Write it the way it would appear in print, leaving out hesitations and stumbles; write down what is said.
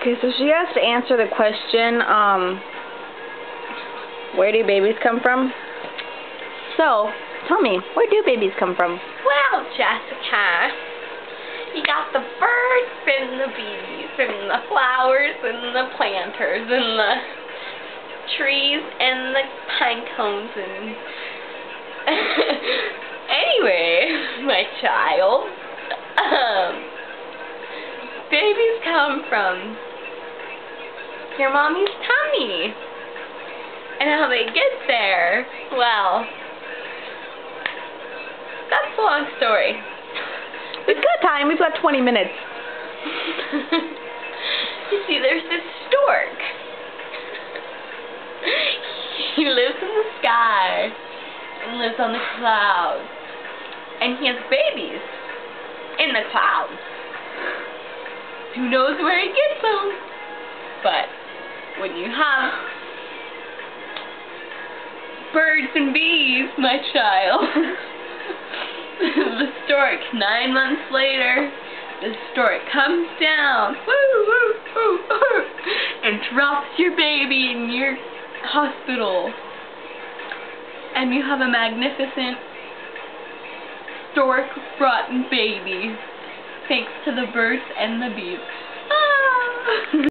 Okay, so she has to answer the question, where do babies come from? So, tell me, where do babies come from? Well, Jessica, you got the birds and the bees and the flowers and the planters and the trees and the pine cones and... Anyway, my child, babies come from your mommy's tummy. And how they get there, well, that's a long story. We've got time. We've got 20 minutes. You see, there's this stork. He lives in the sky and lives on the clouds. And he has babies in the clouds. Who knows where he gets them? But when you have birds and bees, my child, the stork, 9 months later, the stork comes down, woo, woo, woo, woo, and drops your baby in your hospital. And you have a magnificent stork-brought baby, thanks to the birds and the bees. Ah!